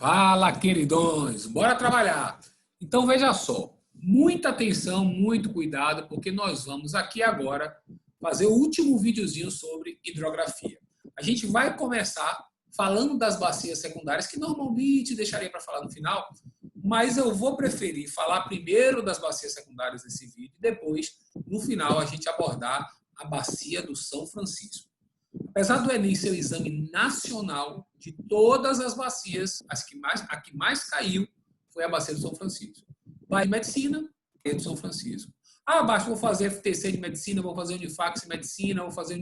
Fala, queridões, bora trabalhar. Então veja só, muita atenção, muito cuidado, porque nós vamos aqui agora fazer o último videozinho sobre hidrografia. A gente vai começar falando das bacias secundárias, que normalmente deixaria para falar no final, mas eu vou preferir falar primeiro das bacias secundárias nesse vídeo e depois, no final, a gente abordar a bacia do São Francisco. Apesar do Enem ser o exame nacional de todas as bacias, a que mais caiu foi a bacia do São Francisco. Vai de medicina, é do São Francisco. Ah, Bate, vou fazer FTC de medicina, vou fazer Unifax de medicina, vou fazer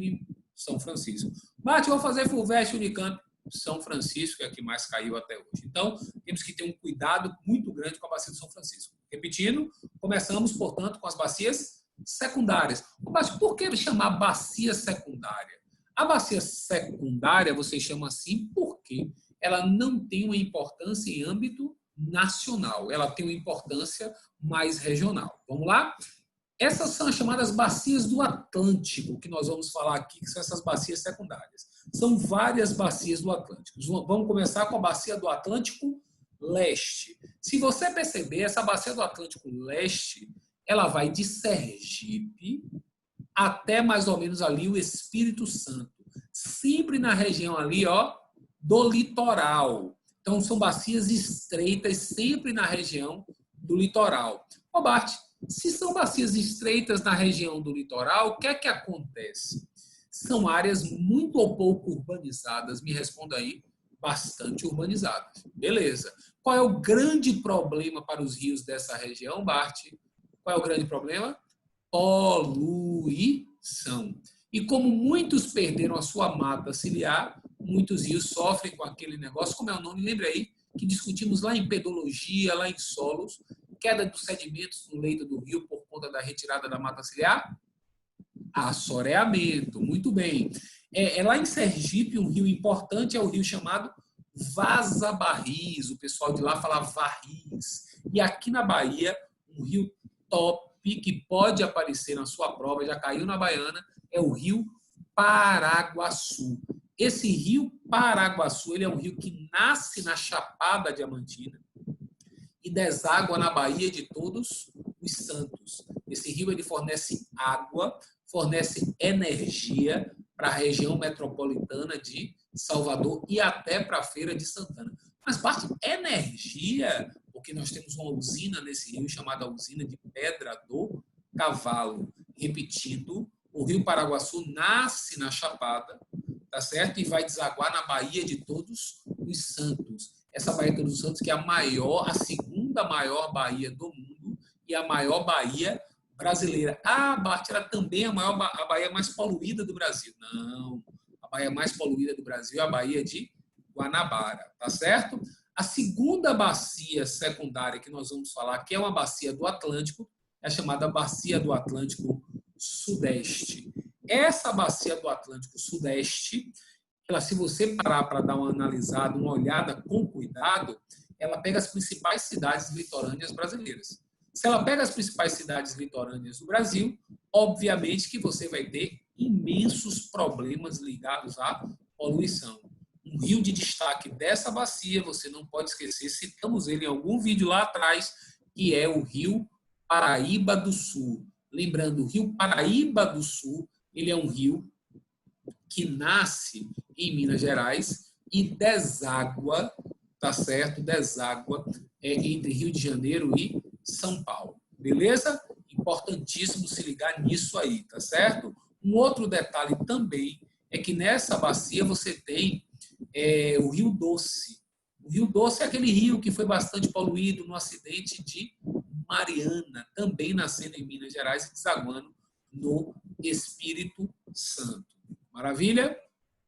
São Francisco. Bate, vou fazer FUVEST, Unicamp, São Francisco, que é a que mais caiu até hoje. Então, temos que ter um cuidado muito grande com a bacia do São Francisco. Repetindo, começamos, portanto, com as bacias secundárias. Bate, por que chamar bacia secundária? A bacia secundária você chama assim porque ela não tem uma importância em âmbito nacional, ela tem uma importância mais regional. Vamos lá? Essas são as chamadas bacias do Atlântico, que nós vamos falar aqui, que são essas bacias secundárias. São várias bacias do Atlântico. Vamos começar com a bacia do Atlântico Leste. Se você perceber, essa bacia do Atlântico Leste, ela vai de Sergipe até mais ou menos ali o Espírito Santo. Sempre na região ali, ó, do litoral. Então, são bacias estreitas, sempre na região do litoral. Ô, Bart, se são bacias estreitas na região do litoral, o que é que acontece? São áreas muito ou pouco urbanizadas. Me responda aí, bastante urbanizadas. Beleza. Qual é o grande problema para os rios dessa região, Bart? Qual é o grande problema? Poluição. E como muitos perderam a sua mata ciliar, muitos rios sofrem com aquele negócio, como é o nome, lembra aí, que discutimos lá em pedologia, lá em solos, queda dos sedimentos no leito do rio por conta da retirada da mata ciliar? Assoreamento, muito bem. Lá em Sergipe, um rio importante é o rio chamado Vaza Barris, o pessoal de lá fala Varris. E aqui na Bahia, um rio top, que pode aparecer na sua prova, já caiu na Baiana, é o rio Paraguaçu. Esse rio Paraguaçu, ele é um rio que nasce na Chapada Diamantina e deságua na Baía de Todos os Santos. Esse rio ele fornece água, fornece energia para a região metropolitana de Salvador e até para a Feira de Santana. Mas parte energia, porque nós temos uma usina nesse rio chamada usina de Pedra do Cavalo. Repetindo, o rio Paraguaçu nasce na Chapada, tá certo? E vai desaguar na Baía de Todos os Santos. Essa Baía de Todos os Santos que é a segunda maior baía do mundo e a maior baía brasileira. Ah, Bart, ela também é a baía mais poluída do Brasil. Não, a baía mais poluída do Brasil é a Baía de Guanabara, tá certo? A segunda bacia secundária que nós vamos falar, que é uma bacia do Atlântico, é chamada Bacia do Atlântico Sudeste. Essa bacia do Atlântico Sudeste, ela, se você parar para dar uma analisada, uma olhada com cuidado, ela pega as principais cidades litorâneas brasileiras. Se ela pega as principais cidades litorâneas do Brasil, obviamente que você vai ter imensos problemas ligados à poluição. Um rio de destaque dessa bacia, você não pode esquecer, citamos ele em algum vídeo lá atrás, que é o rio Paraíba do Sul. Lembrando, o rio Paraíba do Sul, ele é um rio que nasce em Minas Gerais e deságua, tá certo? Deságua entre Rio de Janeiro e São Paulo. Beleza? Importantíssimo se ligar nisso aí, tá certo? Um outro detalhe também é que nessa bacia você tem o Rio Doce. O Rio Doce é aquele rio que foi bastante poluído no acidente de Mariana, também nascendo em Minas Gerais e desaguando no Espírito Santo. Maravilha?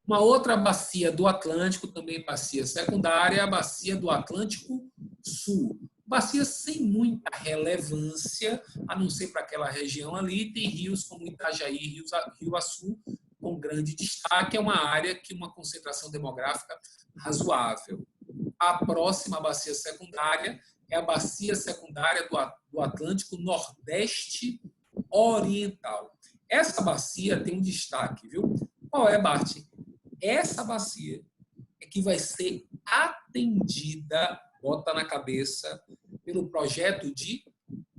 Uma outra bacia do Atlântico, também bacia secundária, é a bacia do Atlântico Sul. Bacia sem muita relevância, a não ser para aquela região ali, tem rios como Itajaí e Rio Açu, com grande destaque, é uma área que uma concentração demográfica razoável. A próxima bacia secundária é a bacia secundária do Atlântico Nordeste Oriental. Essa bacia tem um destaque, viu? Qual é, Bart? Essa bacia é que vai ser atendida, bota na cabeça, pelo projeto de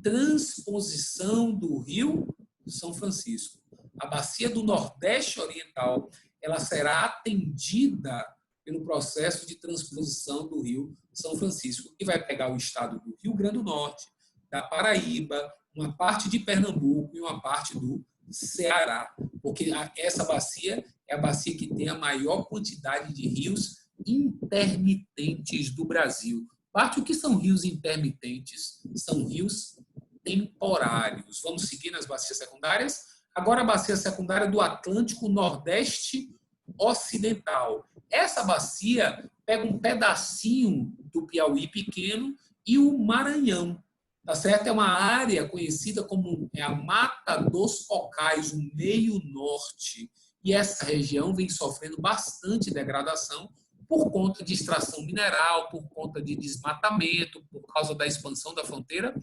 transposição do Rio São Francisco. A bacia do Nordeste Oriental, ela será atendida pelo processo de transposição do Rio São Francisco, que vai pegar o estado do Rio Grande do Norte, da Paraíba, uma parte de Pernambuco e uma parte do Ceará, porque essa bacia é a bacia que tem a maior quantidade de rios intermitentes do Brasil. Parte o que são rios intermitentes? São rios temporários. Vamos seguir nas bacias secundárias? Agora a bacia secundária do Atlântico Nordeste Ocidental. Essa bacia pega um pedacinho do Piauí pequeno e o Maranhão. Tá certo? É uma área conhecida como a Mata dos Cocais, o meio norte. E essa região vem sofrendo bastante degradação por conta de extração mineral, por conta de desmatamento, por causa da expansão da fronteira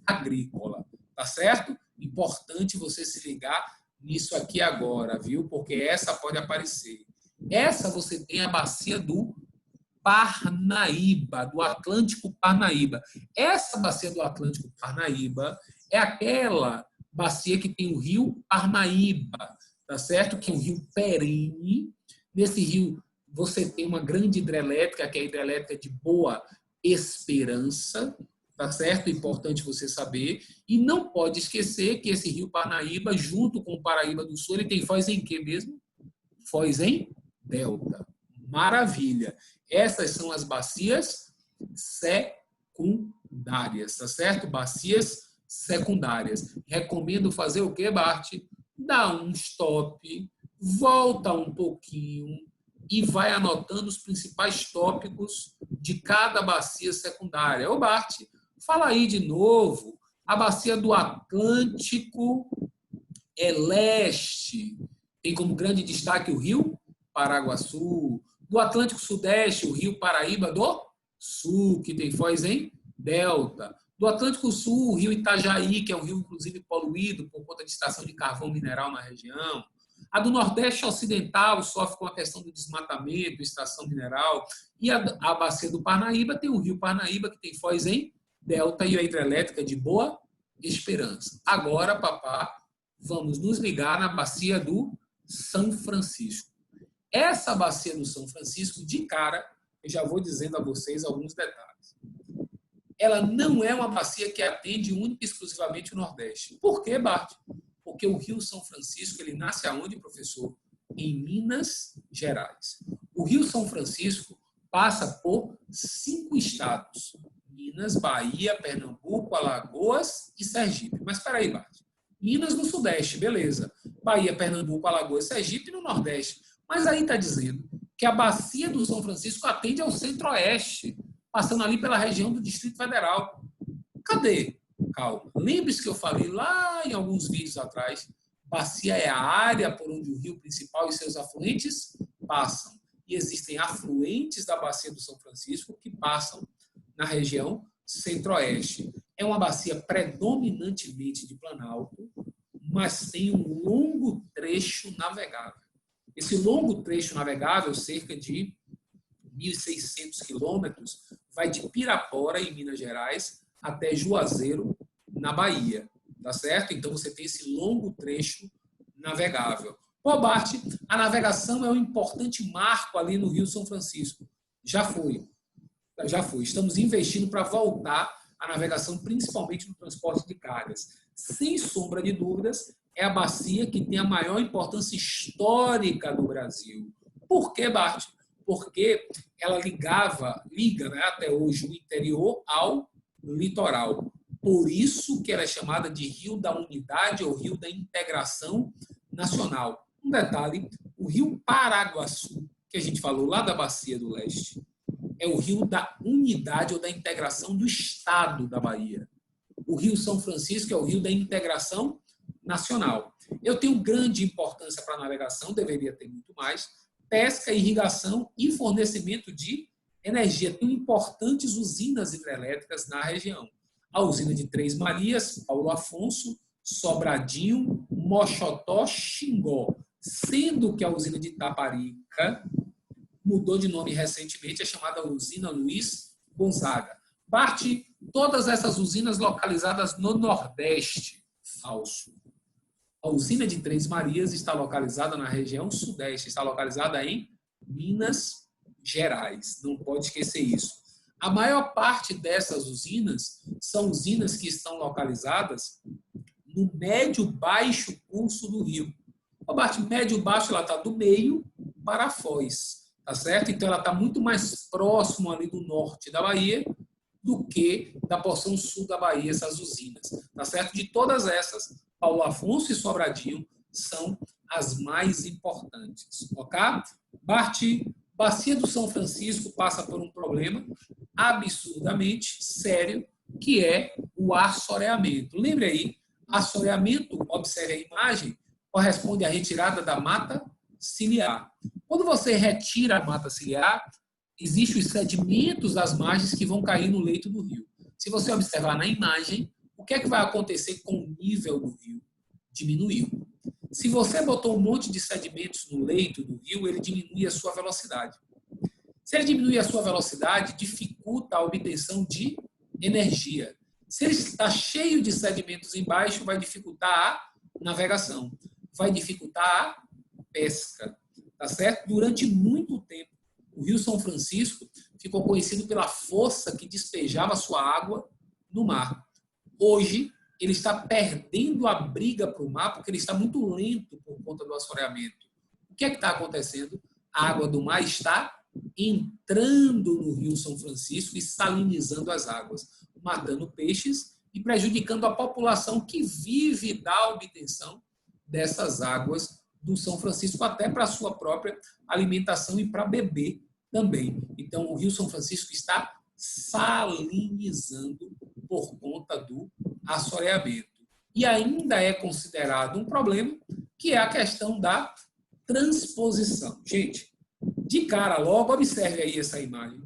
agrícola. Tá certo? Importante você se ligar nisso aqui agora, viu? Porque essa pode aparecer. Essa você tem a bacia do Parnaíba, do Atlântico Parnaíba. Essa bacia do Atlântico Parnaíba é aquela bacia que tem o rio Parnaíba, tá certo? Que é um rio perene. Nesse rio você tem uma grande hidrelétrica, que é a hidrelétrica de Boa Esperança, tá certo? Importante você saber. E não pode esquecer que esse rio Parnaíba, junto com o Paraíba do Sul, ele tem foz em quê mesmo? Foz em delta. Maravilha. Essas são as bacias secundárias, tá certo? Bacias secundárias. Recomendo fazer o quê, Bart? Dá um stop, volta um pouquinho e vai anotando os principais tópicos de cada bacia secundária. Ô, Bart, fala aí de novo. A bacia do Atlântico é leste. Tem como grande destaque o rio Paraguaçu. Do Atlântico Sudeste, o rio Paraíba do Sul, que tem foz em delta. Do Atlântico Sul, o rio Itajaí, que é um rio, inclusive, poluído por conta de extração de carvão mineral na região. A do Nordeste Ocidental sofre com a questão do desmatamento, extração mineral. E a bacia do Parnaíba tem o rio Parnaíba, que tem foz em delta, e a hidrelétrica de Boa Esperança. Agora, papá, vamos nos ligar na bacia do São Francisco. Essa bacia do São Francisco, de cara, eu já vou dizendo a vocês alguns detalhes. Ela não é uma bacia que atende única e exclusivamente o Nordeste. Por quê, Bart? Porque o Rio São Francisco, ele nasce aonde, professor? Em Minas Gerais. O Rio São Francisco passa por 5 estados. Minas, Bahia, Pernambuco, Alagoas e Sergipe. Mas espera aí, Bart. Minas no Sudeste, beleza. Bahia, Pernambuco, Alagoas e Sergipe no Nordeste. Mas aí está dizendo que a bacia do São Francisco atende ao Centro-Oeste, passando ali pela região do Distrito Federal. Cadê? Calma. Lembre-se que eu falei lá em alguns vídeos atrás, bacia é a área por onde o rio principal e seus afluentes passam. E existem afluentes da bacia do São Francisco que passam na região Centro-Oeste. É uma bacia predominantemente de planalto, mas tem um longo trecho navegável. Esse longo trecho navegável, cerca de 1.600 quilômetros, vai de Pirapora, em Minas Gerais, até Juazeiro, na Bahia. Tá certo? Então, você tem esse longo trecho navegável. Pô, Bart, a navegação é um importante marco ali no Rio São Francisco. Já foi. Já foi. Estamos investindo para voltar a navegação, principalmente no transporte de cargas. Sem sombra de dúvidas, é a bacia que tem a maior importância histórica do Brasil. Por que, Bart? Porque ela liga, né, até hoje o interior ao litoral. Por isso que ela é chamada de Rio da Unidade ou Rio da Integração Nacional. Um detalhe, o Rio Paraguaçu, que a gente falou lá da Bacia do Leste, é o Rio da Unidade ou da Integração do Estado da Bahia. O Rio São Francisco é o Rio da Integração Nacional. Eu tenho grande importância para a navegação, deveria ter muito mais, pesca, irrigação e fornecimento de energia. Tem importantes usinas hidrelétricas na região. A usina de Três Marias, Paulo Afonso, Sobradinho, Moxotó, Xingó. Sendo que a usina de Itaparica mudou de nome recentemente, é chamada usina Luiz Gonzaga. Bart, todas essas usinas localizadas no Nordeste, falso. A usina de Três Marias está localizada na região Sudeste, está localizada em Minas Gerais. Não pode esquecer isso. A maior parte dessas usinas são usinas que estão localizadas no médio-baixo curso do rio. A parte médio-baixo ela está do meio para a foz, tá certo? Então ela está muito mais próximo ali do norte da Bahia do que da porção sul da Bahia, essas usinas, tá certo? De todas essas, Paulo Afonso e Sobradinho são as mais importantes, ok? Bart, Bacia do São Francisco passa por um problema absurdamente sério, que é o assoreamento. Lembre aí, assoreamento, observe a imagem, corresponde à retirada da mata ciliar. Quando você retira a mata ciliar, existem os sedimentos das margens que vão cair no leito do rio. Se você observar na imagem, o que é que vai acontecer com o nível do rio? Diminuiu. Se você botou um monte de sedimentos no leito do rio, ele diminui a sua velocidade. Se ele diminui a sua velocidade, dificulta a obtenção de energia. Se ele está cheio de sedimentos embaixo, vai dificultar a navegação, vai dificultar a pesca, tá certo? Durante muito tempo, o Rio São Francisco ficou conhecido pela força que despejava sua água no mar. Hoje, ele está perdendo a briga para o mar porque ele está muito lento por conta do assoreamento. O que é que está acontecendo? A água do mar está entrando no Rio São Francisco e salinizando as águas, matando peixes e prejudicando a população que vive da obtenção dessas águas do São Francisco, até para a sua própria alimentação e para beber também. Então, o Rio São Francisco está salinizando por conta do assoreamento. E ainda é considerado um problema, que é a questão da transposição. Gente, de cara logo, observe aí essa imagem.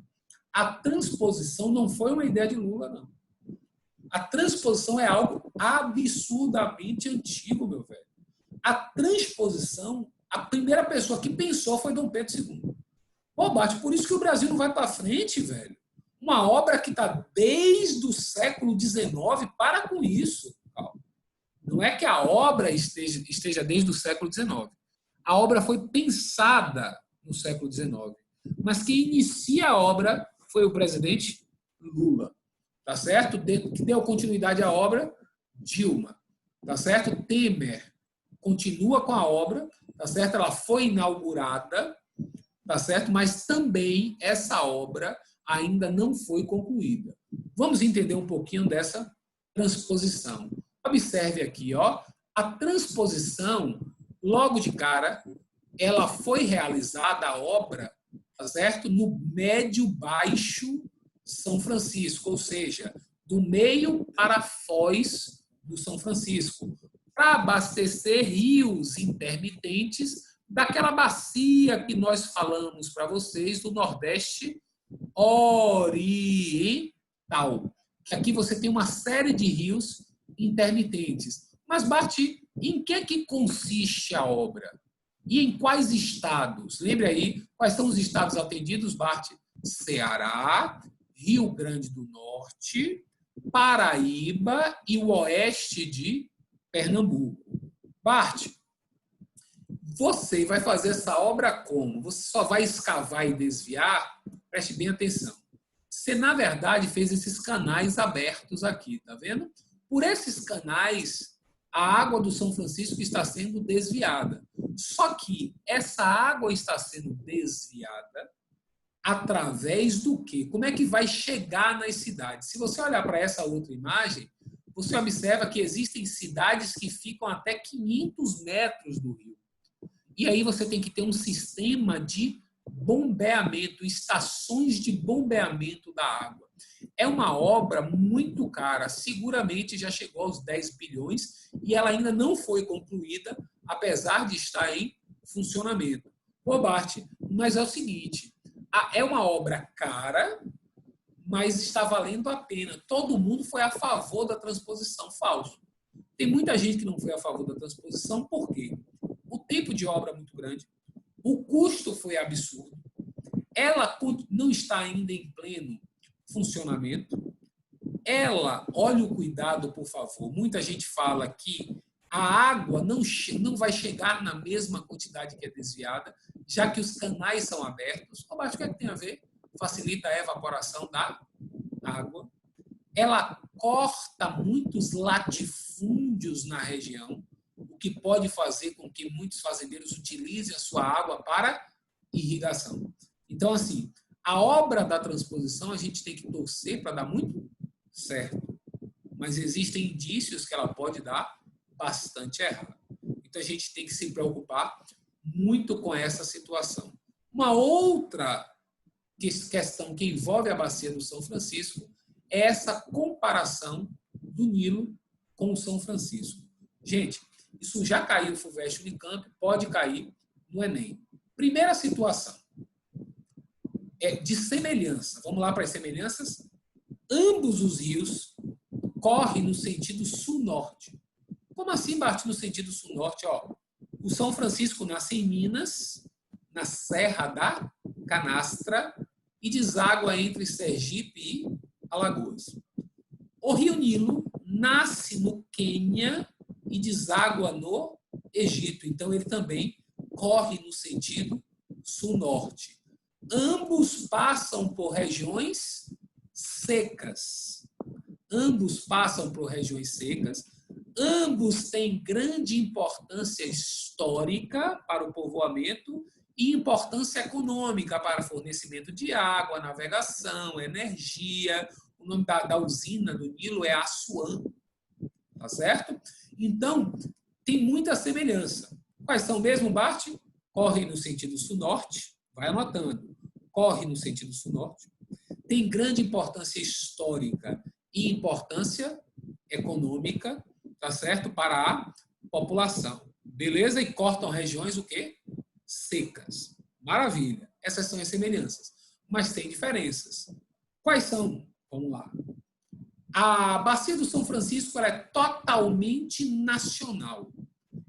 A transposição não foi uma ideia de Lula, não. A transposição é algo absurdamente antigo, meu velho. A transposição, a primeira pessoa que pensou foi Dom Pedro II. Pô, Bart, por isso que o Brasil não vai para frente, velho. Uma obra que está desde o século XIX, para com isso. Não é que a obra esteja desde o século XIX. A obra foi pensada no século XIX. Mas quem inicia a obra foi o presidente Lula. Tá certo? Que deu continuidade à obra, Dilma. Tá certo? Temer continua com a obra, tá certo? Ela foi inaugurada, tá certo? Mas também essa obra ainda não foi concluída. Vamos entender um pouquinho dessa transposição. Observe aqui, ó, a transposição, logo de cara, ela foi realizada, a obra, tá certo? No médio-baixo São Francisco, ou seja, do meio para a foz do São Francisco, para abastecer rios intermitentes daquela bacia que nós falamos para vocês do Nordeste Oriental. Aqui você tem uma série de rios intermitentes. Mas, Bart, em que consiste a obra? E em quais estados? Lembre aí, quais são os estados atendidos, Bart? Ceará, Rio Grande do Norte, Paraíba e o oeste de Pernambuco. Bart, você vai fazer essa obra como? Você só vai escavar e desviar? Preste bem atenção. Você, na verdade, fez esses canais abertos aqui, tá vendo? Por esses canais, a água do São Francisco está sendo desviada. Só que essa água está sendo desviada através do quê? Como é que vai chegar nas cidades? Se você olhar para essa outra imagem, você observa que existem cidades que ficam até 500 metros do rio. E aí você tem que ter um sistema de bombeamento, estações de bombeamento da água. É uma obra muito cara, seguramente já chegou aos 10 bilhões e ela ainda não foi concluída, apesar de estar em funcionamento. Ô, Bart, mas é o seguinte, é uma obra cara, mas está valendo a pena. Todo mundo foi a favor da transposição. Falso. Tem muita gente que não foi a favor da transposição, por quê? O tempo de obra é muito grande, o custo foi absurdo, ela não está ainda em pleno funcionamento. Ela, olha o cuidado, por favor. Muita gente fala que a água não vai chegar na mesma quantidade que é desviada, já que os canais são abertos. O que é que tem a ver? Facilita a evaporação da água. Ela corta muitos latifúndios na região, o que pode fazer com que muitos fazendeiros utilizem a sua água para irrigação. Então, assim, a obra da transposição a gente tem que torcer para dar muito certo, mas existem indícios que ela pode dar bastante errado. Então, a gente tem que se preocupar muito com essa situação. Uma outra questão que envolve a bacia do São Francisco é essa comparação do Nilo com o São Francisco. Gente, isso já caiu no FUVEST Unicamp, pode cair no Enem. Primeira situação é de semelhança. Vamos lá para as semelhanças? Ambos os rios correm no sentido sul-norte. Como assim, Bart, no sentido sul-norte? O São Francisco nasce em Minas, na Serra da Canastra, e deságua entre Sergipe e Alagoas. O rio Nilo nasce no Quênia e deságua no Egito. Então, ele também corre no sentido sul-norte. Ambos passam por regiões secas. Ambos passam por regiões secas. Ambos têm grande importância histórica para o povoamento e importância econômica para fornecimento de água, navegação, energia. O nome da usina do Nilo é Assuã, tá certo? Então, tem muita semelhança. Quais são mesmo, Bart? Corre no sentido sul-norte, vai anotando. Corre no sentido sul-norte. Tem grande importância histórica e importância econômica, tá certo? Para a população. Beleza? E cortam regiões o quê? Secas. Maravilha. Essas são as semelhanças. Mas tem diferenças. Quais são? Vamos lá. A bacia do São Francisco ela é totalmente nacional.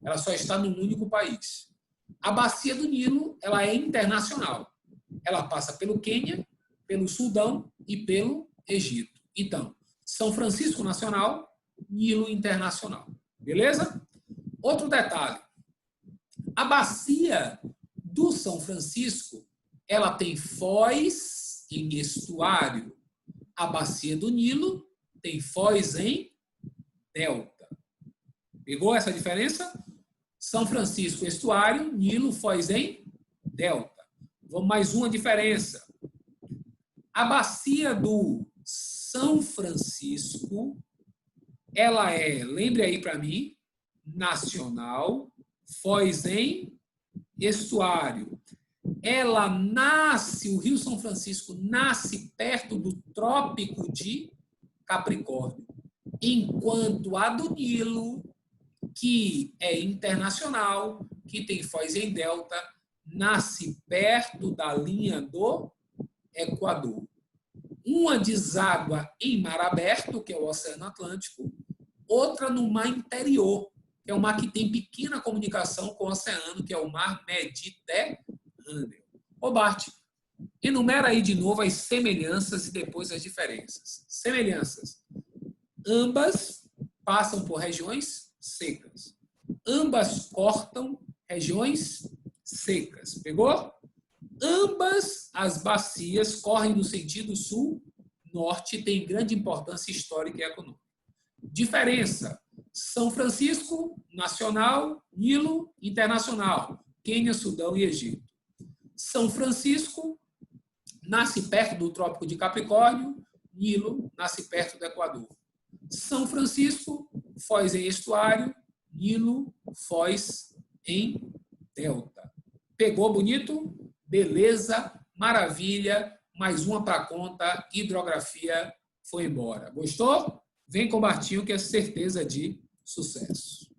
Ela só está num único país. A bacia do Nilo ela é internacional. Ela passa pelo Quênia, pelo Sudão e pelo Egito. Então, São Francisco nacional, Nilo internacional. Beleza? Outro detalhe. A bacia do São Francisco, ela tem foz em estuário. A bacia do Nilo tem foz em delta. Pegou essa diferença? São Francisco, estuário, Nilo, foz em delta. Vamos mais uma diferença. A bacia do São Francisco, ela é, lembre aí para mim, nacional, foz em estuário. Ela nasce, o Rio São Francisco nasce perto do Trópico de Capricórnio, enquanto a do Nilo, que é internacional, que tem foz em delta, nasce perto da linha do Equador. Uma deságua em mar aberto, que é o Oceano Atlântico, outra no mar interior, que é o mar que tem pequena comunicação com o oceano, que é o mar Mediterrâneo. Ô Bart, enumera aí de novo as semelhanças e depois as diferenças. Semelhanças. Ambas passam por regiões secas. Ambas cortam regiões secas. Pegou? Ambas as bacias correm no sentido sul-norte e têm grande importância histórica e econômica. Diferença. São Francisco, nacional, Nilo, internacional, Quênia, Sudão e Egito. São Francisco nasce perto do Trópico de Capricórnio, Nilo nasce perto do Equador. São Francisco, foz em estuário, Nilo, foz em delta. Pegou bonito? Beleza, maravilha, mais uma para conta, hidrografia foi embora. Gostou? Vem com o Bartinho que é certeza de sucesso.